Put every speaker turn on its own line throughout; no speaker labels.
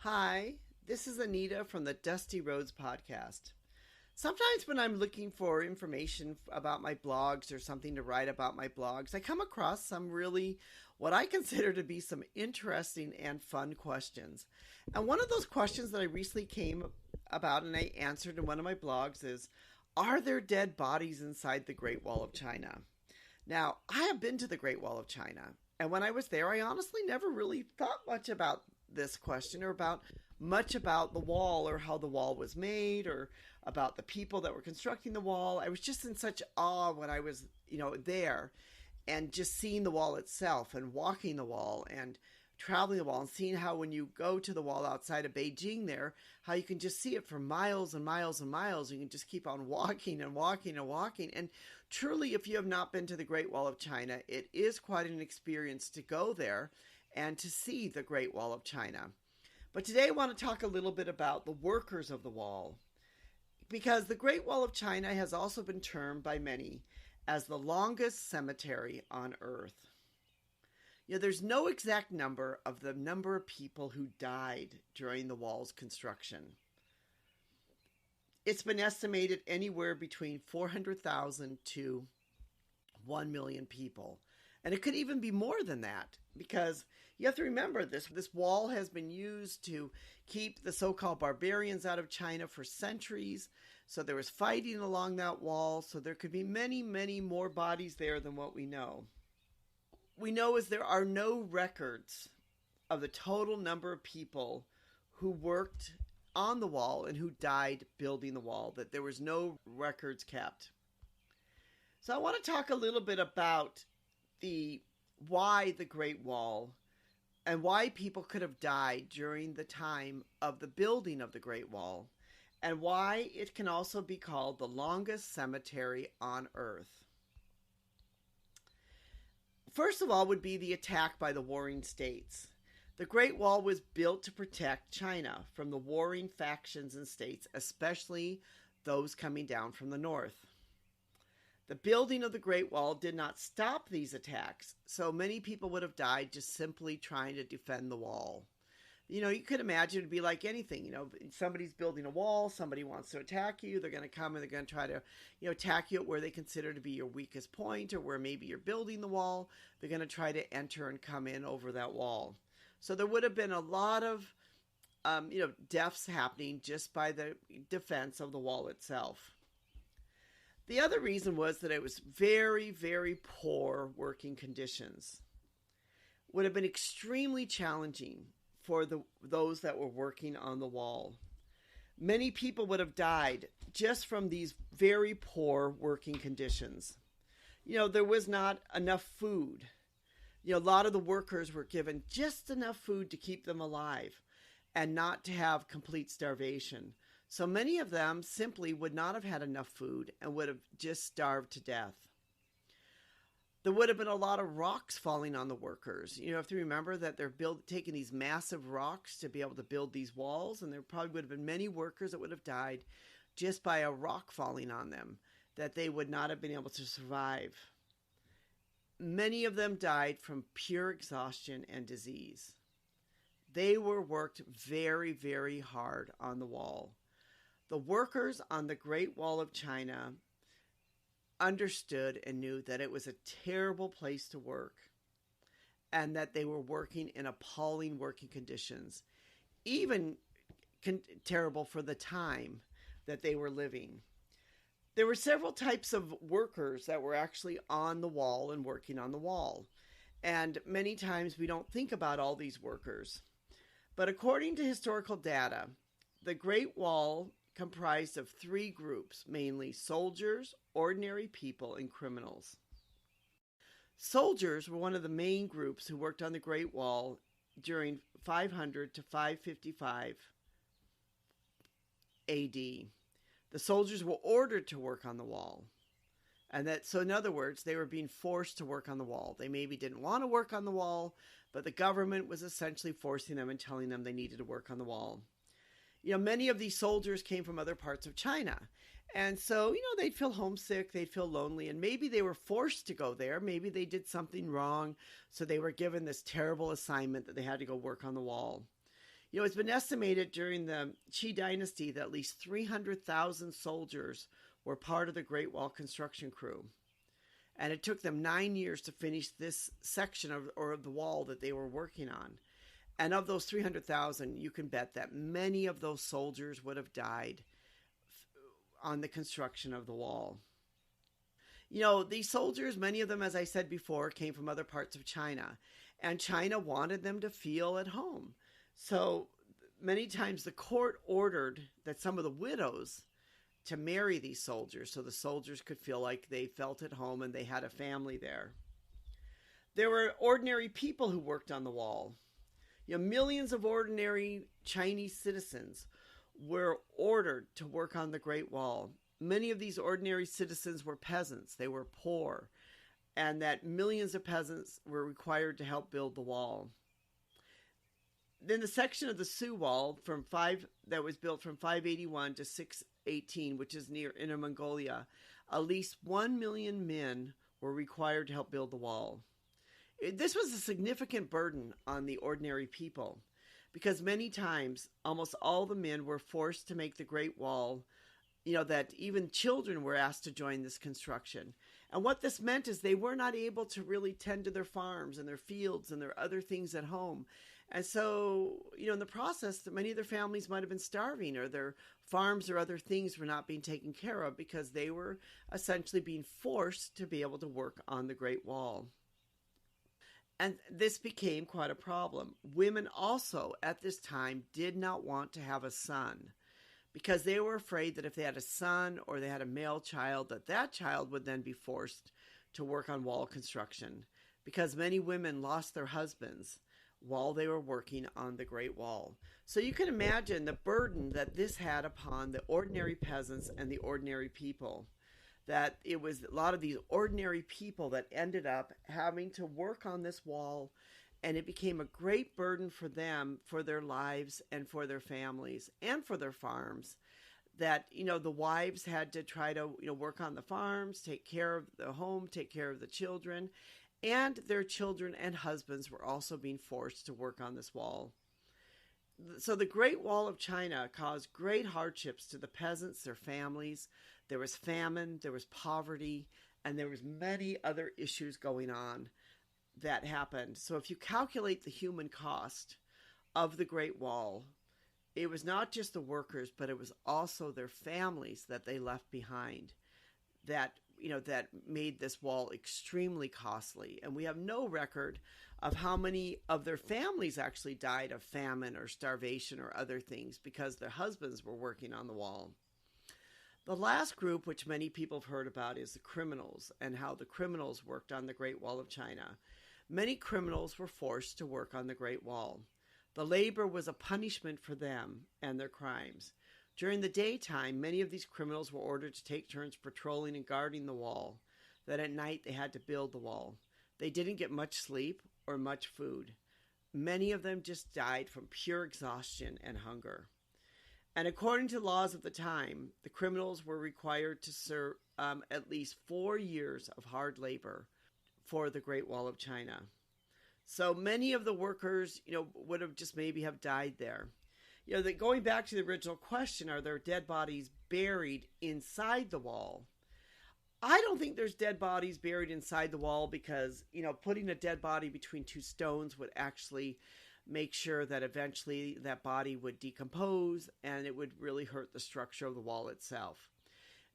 Hi, this is Anita from the Dusty Roads podcast. Sometimes when I'm looking for information about my blogs or something to write about my blogs, I come across some really what I consider to be some interesting and fun questions. And one of those questions that I recently came about and I answered in one of my blogs is, are there dead bodies inside the Great Wall of China? Now, I have been to the Great Wall of China, and when I was there, I honestly never really thought much about this question or about much about the wall or how the wall was made or about the people that were constructing the wall. I was just in such awe when I was, there and just seeing the wall itself and walking the wall and traveling the wall and seeing how when you go to the wall outside of Beijing there, how you can just see it for miles and miles and miles. You can just keep on walking and walking and walking. And truly, if you have not been to the Great Wall of China, it is quite an experience to go there and to see the Great Wall of China. But today I want to talk a little bit about the workers of the wall, because the Great Wall of China has also been termed by many as the longest cemetery on earth. There's no exact number of the number of people who died during the wall's construction. It's been estimated anywhere between 400,000 to 1 million people. And it could even be more than that, because you have to remember this wall has been used to keep the so-called barbarians out of China for centuries. So there was fighting along that wall. So there could be many, many more bodies there than what we know. We know is there are no records of the total number of people who worked on the wall and who died building the wall, that there was no records kept. So I want to talk a little bit about why the Great Wall and why people could have died during the time of the building of the Great Wall, and why it can also be called the longest cemetery on earth. First of all would be the attack by the warring states. The Great Wall was built to protect China from the warring factions and states, especially those coming down from the north. The building of the Great Wall did not stop these attacks, so many people would have died just simply trying to defend the wall. You could imagine it'd be like anything. Somebody's building a wall, somebody wants to attack you, they're going to come and they're going to try to, attack you at where they consider to be your weakest point or where maybe you're building the wall. They're going to try to enter and come in over that wall. So there would have been a lot of, deaths happening just by the defense of the wall itself. The other reason was that it was very, very poor working conditions. Would have been extremely challenging for those that were working on the wall. Many people would have died just from these very poor working conditions. There was not enough food. A lot of the workers were given just enough food to keep them alive and not to have complete starvation. So many of them simply would not have had enough food and would have just starved to death. There would have been a lot of rocks falling on the workers. You have to remember that they're taking these massive rocks to be able to build these walls, and there probably would have been many workers that would have died just by a rock falling on them, that they would not have been able to survive. Many of them died from pure exhaustion and disease. They were worked very, very hard on the wall. The workers on the Great Wall of China understood and knew that it was a terrible place to work and that they were working in appalling working conditions, even terrible for the time that they were living. There were several types of workers that were actually on the wall and working on the wall. And many times we don't think about all these workers. But according to historical data, the Great Wall comprised of three groups, mainly soldiers, ordinary people, and criminals. Soldiers were one of the main groups who worked on the Great Wall during 500 to 555 AD. The soldiers were ordered to work on the wall. So in other words, they were being forced to work on the wall. They maybe didn't want to work on the wall, but the government was essentially forcing them and telling them they needed to work on the wall. Many of these soldiers came from other parts of China. And so, they'd feel homesick, they'd feel lonely, and maybe they were forced to go there. Maybe they did something wrong, so they were given this terrible assignment that they had to go work on the wall. It's been estimated during the Qi dynasty that at least 300,000 soldiers were part of the Great Wall construction crew. And it took them 9 years to finish this section of the wall that they were working on. And of those 300,000, you can bet that many of those soldiers would have died on the construction of the wall. These soldiers, many of them, as I said before, came from other parts of China. And China wanted them to feel at home. So many times the court ordered that some of the widows to marry these soldiers so the soldiers could feel like they felt at home and they had a family there. There were ordinary people who worked on the wall. Millions of ordinary Chinese citizens were ordered to work on the Great Wall. Many of these ordinary citizens were peasants. They were poor. And that millions of peasants were required to help build the wall. Then the section of the Su Wall that was built from 581 to 618, which is near Inner Mongolia, at least 1 million men were required to help build the wall. This was a significant burden on the ordinary people because many times almost all the men were forced to make the Great Wall, that even children were asked to join this construction. And what this meant is they were not able to really tend to their farms and their fields and their other things at home. And so, in the process, many of their families might have been starving, or their farms or other things were not being taken care of because they were essentially being forced to be able to work on the Great Wall. And this became quite a problem. Women also at this time did not want to have a son because they were afraid that if they had a son or they had a male child, that child would then be forced to work on wall construction because many women lost their husbands while they were working on the Great Wall. So you can imagine the burden that this had upon the ordinary peasants and the ordinary people. That it was a lot of these ordinary people that ended up having to work on this wall, and it became a great burden for them, for their lives and for their families and for their farms. That, the wives had to try to, work on the farms, take care of the home, take care of the children, and their children and husbands were also being forced to work on this wall. So the Great Wall of China caused great hardships to the peasants, their families. There was famine, there was poverty, and there was many other issues going on that happened. So if you calculate the human cost of the Great Wall, it was not just the workers, but it was also their families that they left behind that made this wall extremely costly. And we have no record of how many of their families actually died of famine or starvation or other things because their husbands were working on the wall. The last group, which many people have heard about, is the criminals and how the criminals worked on the Great Wall of China. Many criminals were forced to work on the Great Wall. The labor was a punishment for them and their crimes. During the daytime, many of these criminals were ordered to take turns patrolling and guarding the wall. Then at night, they had to build the wall. They didn't get much sleep or much food. Many of them just died from pure exhaustion and hunger. And according to laws of the time, the criminals were required to serve at least 4 years of hard labor for the Great Wall of China. So many of the workers, would have just maybe have died there. Going back to the original question, are there dead bodies buried inside the wall? I don't think there's dead bodies buried inside the wall because, putting a dead body between two stones would actually make sure that eventually that body would decompose and it would really hurt the structure of the wall itself.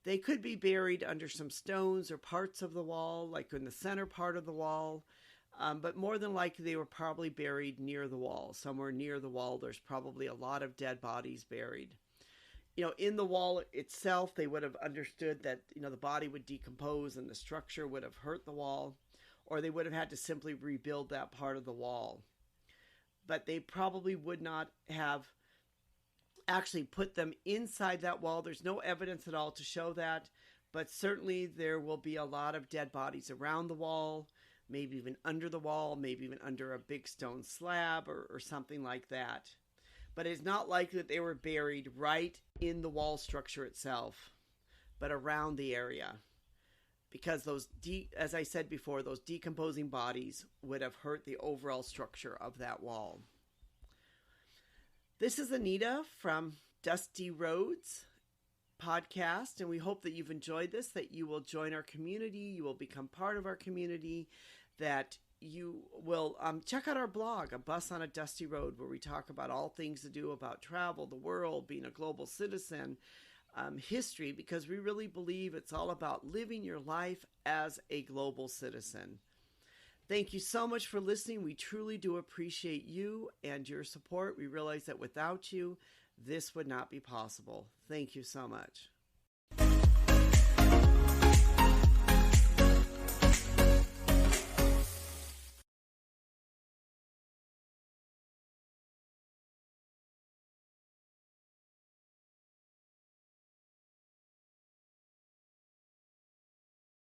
They could be buried under some stones or parts of the wall, like in the center part of the wall. But more than likely, they were probably buried near the wall. Somewhere near the wall, there's probably a lot of dead bodies buried. In the wall itself, they would have understood that, the body would decompose and the structure would have hurt the wall, or they would have had to simply rebuild that part of the wall. But they probably would not have actually put them inside that wall. There's no evidence at all to show that, but certainly there will be a lot of dead bodies around the wall, maybe even under the wall, maybe even under a big stone slab or something like that. But it's not likely that they were buried right in the wall structure itself, but around the area. Because as I said before, those decomposing bodies would have hurt the overall structure of that wall. This is Anita from Dusty Roads podcast, and we hope that you've enjoyed this, that you will join our community, you will become part of our community, that you will check out our blog, A Bus on a Dusty Road, where we talk about all things to do about travel, the world, being a global citizen, history, because we really believe it's all about living your life as a global citizen. Thank you so much for listening. We truly do appreciate you and your support. We realize that without you, this would not be possible. Thank you so much.